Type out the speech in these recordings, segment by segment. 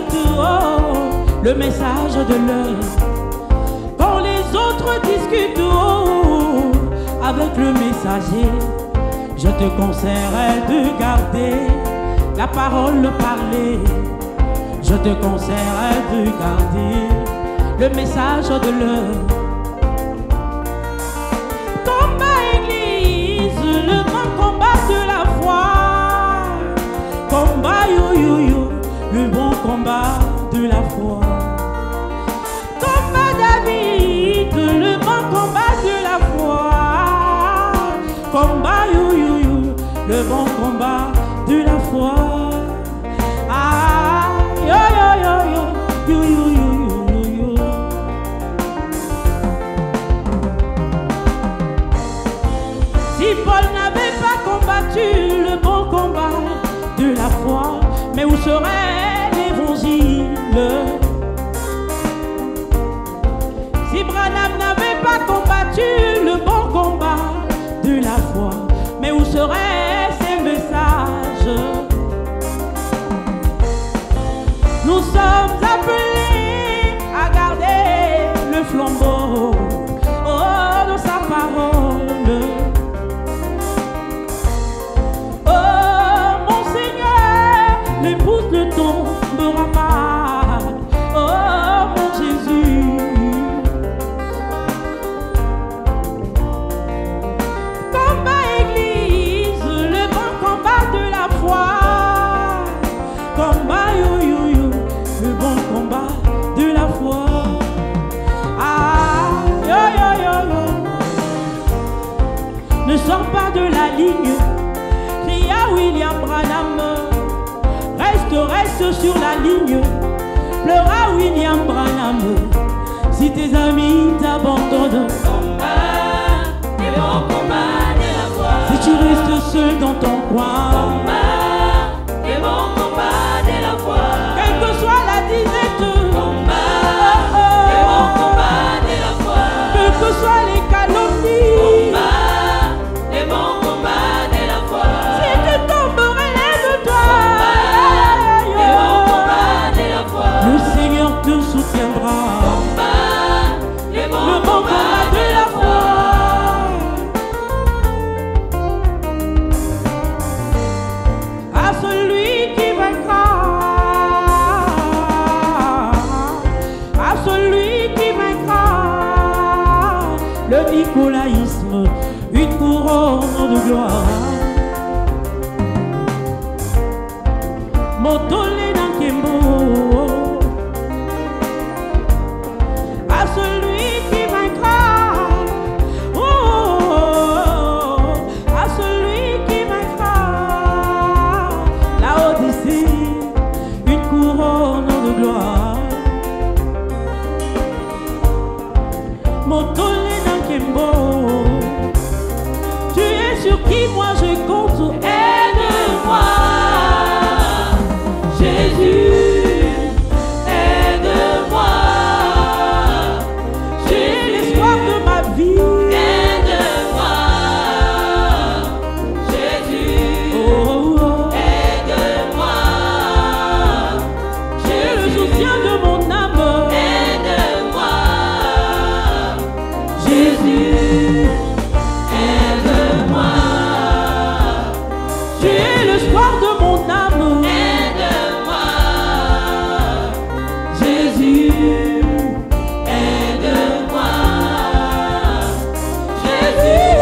discutent le message de l'heure. Quand les autres discutent avec le messager, je te conseillerais de garder la parole parlée. Je te conseillerais de garder le message de l'heure. Combat église, le grand combat de la foi. Combat yo yo yo, le bon combat de la foi. Combat David, le bon combat de la foi. Combat yo yo yo, le bon combat de la foi. Ah yo yo yo yo yo yo yo yo yo. Si Paul n'avait pas combattu le bon combat de la foi, mais où serait l'évangile? Si Branham n'avait pas combattu le bon combat de la foi, mais où seraient ces messages? Nous sommes appelés à garder le flambeau de sa parole. Oh mon Seigneur, l'épouse ne tombera pas. Oh mon Jésus. Combat église, le bon combat de la foi. Combat yo yo yo, le bon combat de la foi. Ah yo yo yo yo. Ne sors pas de la ligne, cria William Branham. Reste sur la ligne, pleura William Branham. Si tes amis t'abandonnent, Combat, les bons combats de la foi. si tu restes seul dans ton coin, Combat, les bons combats de la foi. quelle que soit la disette, Combat, les bons combats de la foi. quelles que soient les calomnies, Combat, les bons combats de la foi. si tu tombes, relève-toi. Les bons combats de la foi. Le Seigneur te soutiendra. Combat, les Le bons bon combat de la foi. À celui qui vaincra, à celui qui vaincra le nicolaïsme, une couronne de gloire. Motole Nankembo. À celui qui vaincra, oh, oh, oh, à celui qui vaincra la Odyssée, une couronne de gloire. Motole Nankembo, tu es sur qui moi je compte. Aide-moi, Jésus, aide-moi. Tu es l'espoir de ma vie. Aide-moi, Jésus, Oh, oh, oh. aide-moi. Tu es le soutien de mon âme. Aide-moi, Jésus, aide-moi. tu es l'espoir de mon âme. Aide-moi, Jésus, aide-moi. Jésus,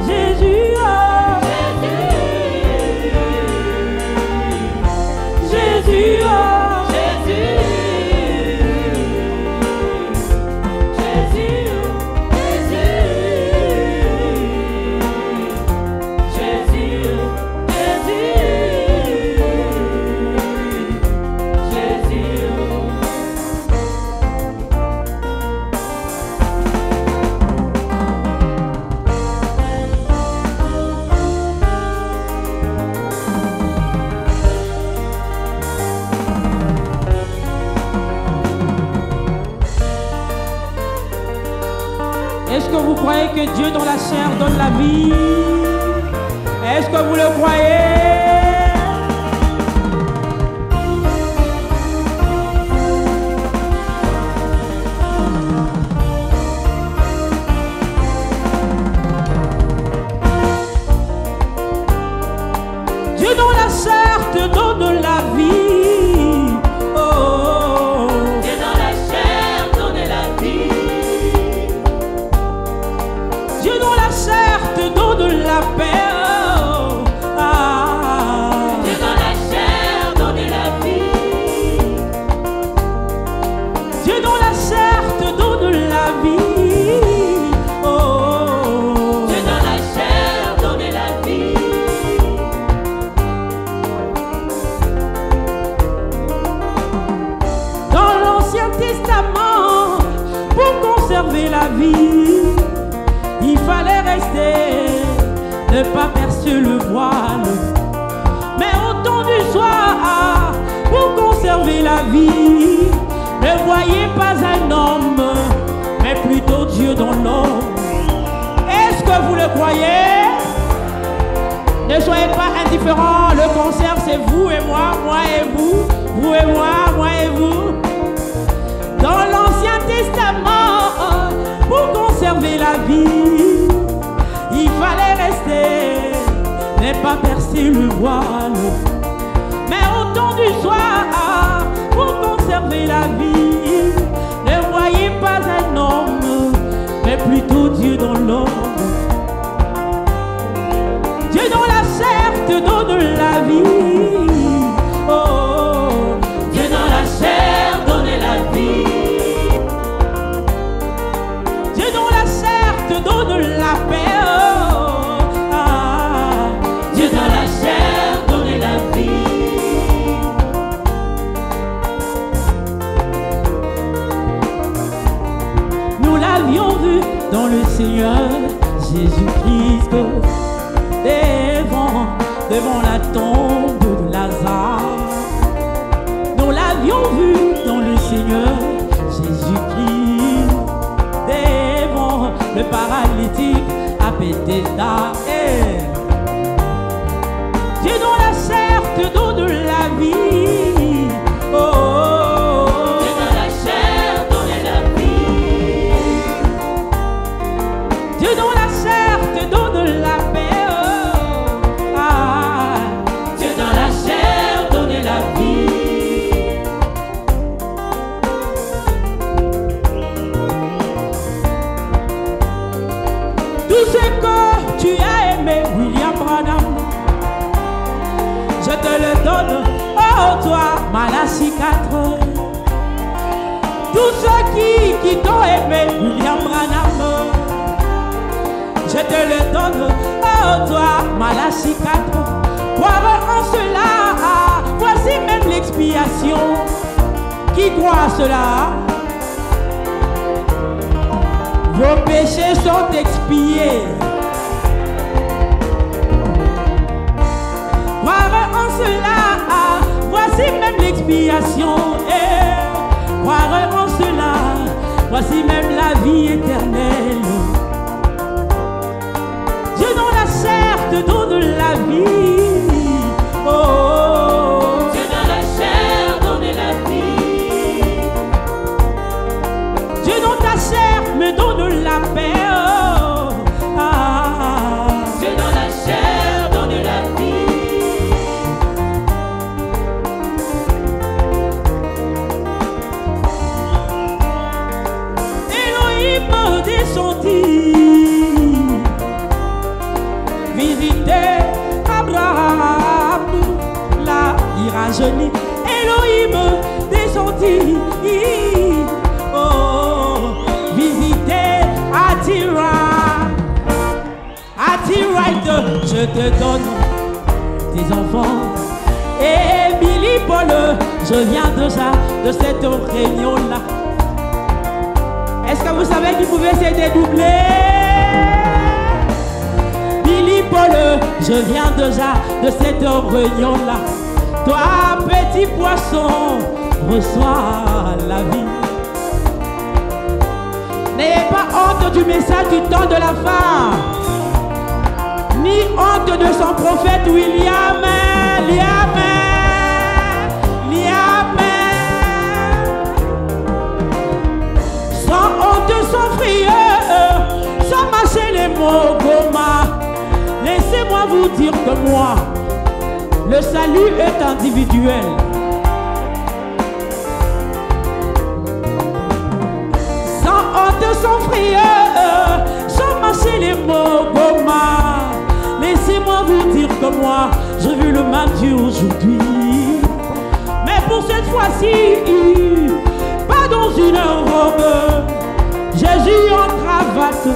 Jésus, oh. Jésus, oh. Est-ce que vous croyez que Dieu dans la chair donne la vie? Est-ce que vous le croyez? te donne la vie. Oh. Dieu dans la chair donne la vie. Dieu dans la chair te donne la paix. Oh. Ah. Dieu dans la chair donne la vie. Dieu dans la chair te donne la vie. Oh. Dieu dans la chair donne la vie. Dans l'Ancien Testament, pour conserver la vie, il fallait rester, ne pas percer le voile. Mais au temps du soir, pour conserver la vie, ne voyez pas un homme, mais plutôt Dieu dans l'homme. Est-ce que vous le croyez? Ne soyez pas indifférents, le concert c'est vous et moi et vous et moi et vous. Dans l'Ancien Testament, pour conserver la vie, il fallait rester, ne pas percer le voile. Mais au temps du soir, pour conserver la vie, ne voyez pas un homme, mais plutôt Dieu dans l'homme. Dieu dans la chair te donne la vie. Oh. Dieu dans la chair donne la vie. Dieu dans la chair te donne la paix. Oh. Ah. Dieu dans la chair donne la vie. Nous l'avions vu dans le Seigneur Jésus-Christ, devant la tombe de Lazare. Nous l'avions vu dans le Seigneur Jésus-Christ, devant le paralytique à Bethesda. Dieu dans la chair te donne la vie. Oh. Dieu dans la chair donne la vie. Dieu dans la chair te donne la paix. Oh. Ah. Dieu dans la chair donne la vie. Tout ce que tu as aimé, William Branham, je te le donne, oh toi, Malachie 4. Tous ceux qui t'ont aimé, William Branham, je te le donne, oh toi, Malachie 4. Croire en cela, voici même l'expiation. Qui croit à cela? Vos péchés sont expiés. Croire en cela, voici même l'expiation. Croire en cela, voici même la vie éternelle. Dieu dans la chair te donne la vie. Oh. Dieu dans la chair donne la vie. Dieu dans ta chair me donne la paix. Oh. Ah. Dieu dans la chair donne la vie. Elohim descendit, visiter Abraham, là il rajeunit. Elohim descendit, oh, visiter Atira. Atira, je te donne tes enfants. Et Billy Paul, je viens déjà de cette réunion-là. Est-ce que vous savez qu'il pouvait se dédoubler? Billy Paul, je viens déjà de cette réunion-là. Toi, petit poisson, reçois la vie. N'ayez pas honte du message du temps de la fin, ni honte de son prophète William. Sans honte, sans frayeur, sans mâcher les mots goma. Laissez-moi vous dire que moi, Le salut est individuel. Sans honte, sans frayeur, sans marcher les mots, Goma. Laissez-moi vous dire que moi, j'ai vu le même Dieu aujourd'hui. Mais pour cette fois-ci, pas dans une robe, Jésus en cravate,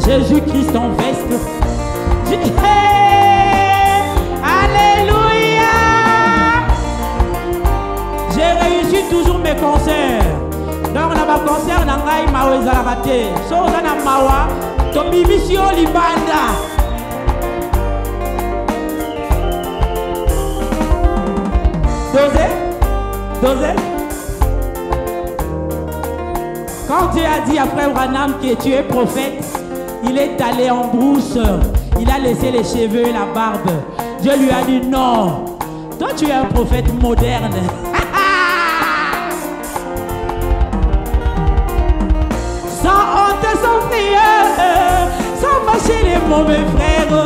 Jésus-Christ en veste. Hey, alléluia. J'ai réussi toujours mes concerts. Donc on a un concert dans Rai Mawa Ezalakate. So on a Mawa, Tomi Mission Libanda. Dosé. Quand Dieu a dit à frère Branham que tu es prophète, il est allé en brousse, il a laissé les cheveux et la barbe. Dieu lui a dit non, toi tu es un prophète moderne. Sans honte, sans frayeur, sans mâcher les mauvais frères.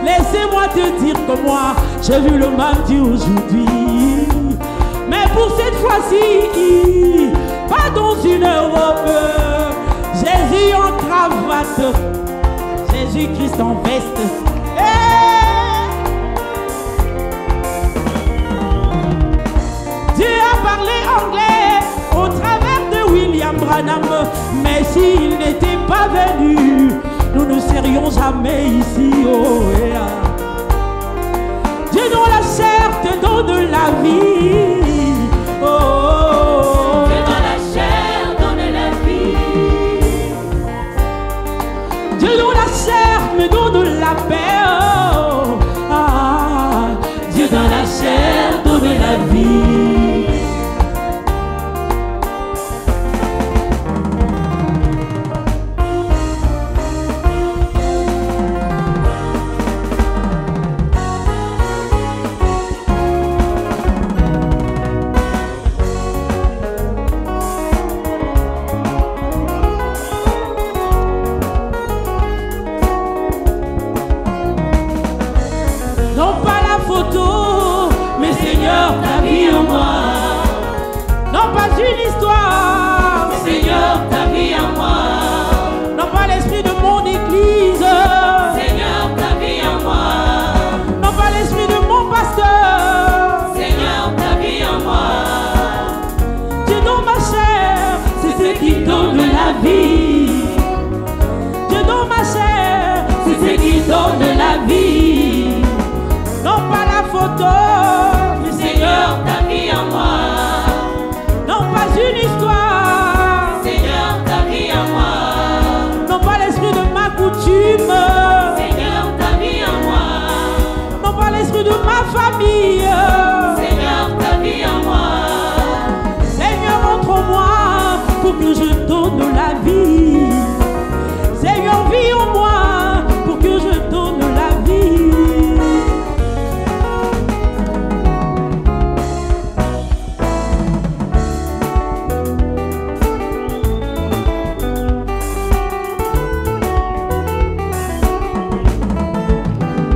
Laissez-moi te dire que moi, j'ai vu le même Dieu aujourd'hui. Mais pour cette fois-ci, pas dans une robe, Jésus en cravate, Jésus-Christ en veste. Hey! Dieu a parlé anglais au travers de William Branham, mais s'il n'était pas venu, nous ne serions jamais ici. Oh, yeah. Dieu dans la chair te donne la vie. Oh, oh, oh. Dieu dans la chair donne la vie. Dieu dans la chair me donne la paix. Oh, ah. Dieu dans la chair donne la vie. Non pas la photo, mais Seigneur, ta vie en moi. Non pas une histoire, Seigneur, ta vie en moi. non pas l'esprit de mon église, Seigneur, ta vie en moi. non pas l'esprit de mon pasteur. Seigneur, ta vie en moi. Dieu dans ma chair, c'est ce qui donne la vie. Dieu dans ma chair, C'est ce qui donne la vie. non pas la photo, mais Seigneur, ta vie en moi. non pas une histoire, Seigneur, ta vie en moi. non pas l'esprit de ma coutume, Seigneur, ta vie en moi. non pas l'esprit de ma famille. Seigneur, ta vie en moi. Seigneur, montre-moi pour que je donne la vie. Seigneur, vis en moi pour que je donne la vie.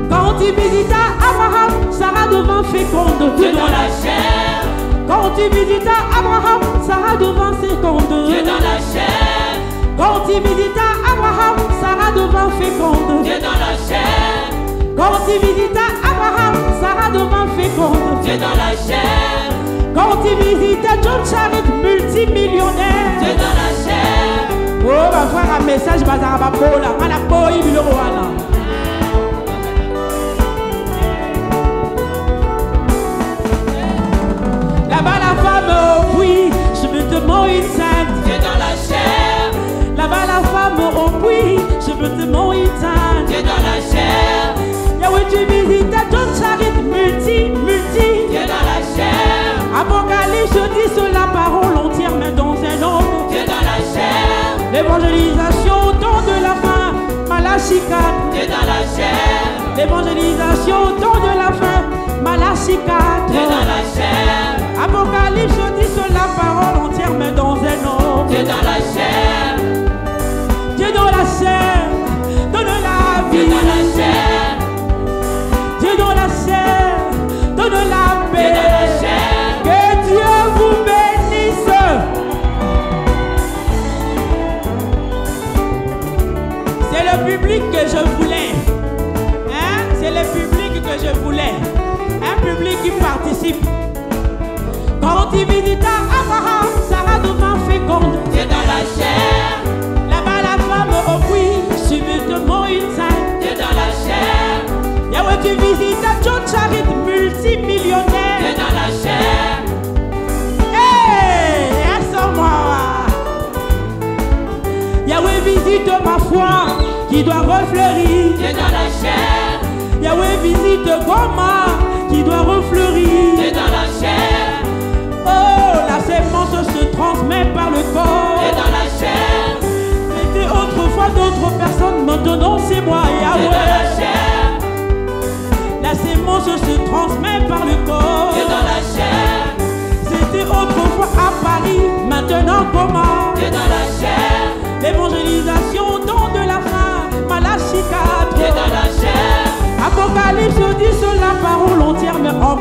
Quand il visita Abraham, Sarah devint féconde. Dieu dans la chair. Quand il visita Abraham, Sarah devint féconde. Dieu dans la chair. Quand il visita Abraham, Sarah devint féconde. Dieu dans la chair. Quand il visita Abraham, Sarah devint féconde. Dieu dans la chair. Quand il visita John Charit, multimillionnaire. Dieu dans la chair. Oh, va faire un message, bazar à Paula. À la Paula, il le roi là. Là-bas, la femme au puits, je me demande une sainte. Dieu dans la chair. Là-bas, la femme au puits, je me demande une sainte. Dieu dans la chair. Yahweh, tu visites John Charit, multi. Dieu dans la chair. Apocalypse, je dis sur la parole entière, mais dans un homme. Dieu dans la chair. L'évangélisation, temps de la fin, Malachie 4. Dieu dans la chair. L'évangélisation, temps de la fin, Malachie 4. Dieu dans la chair. Apocalypse, je dis sur la parole entière, mais dans un homme. Dieu dans la chair. Dieu dans la chair, donne la Dieu vie. dans la chair. Dieu dans la chair. participe. Quand tu visitas Abraham, Sarah devint féconde. Dieu dans la chair. Là-bas la femme au puits, subitement une sainte. Dieu dans la chair. Yahweh, tu visitas John Charit, multimillionnaire. Dieu dans la chair. Hey, assure-moi. Yahweh, visite ma foi qui doit refleurir. Dieu dans la chair. Yahweh, visite Goma qui doit refleurir. Dieu dans la chair. Oh, la sémence se transmet par le corps. Dieu dans la chair. C'était autrefois d'autres personnes, maintenant c'est moi, Yahweh. Dieu dans la chair. La sémence se transmet par le corps. Dieu dans la chair. C'était autrefois à Paris, maintenant comment? Dieu dans la chair. L'évangélisation, don de la fin, Malachie 4. Dieu dans la chair. Apocalypse dit sur la parole entière, mais en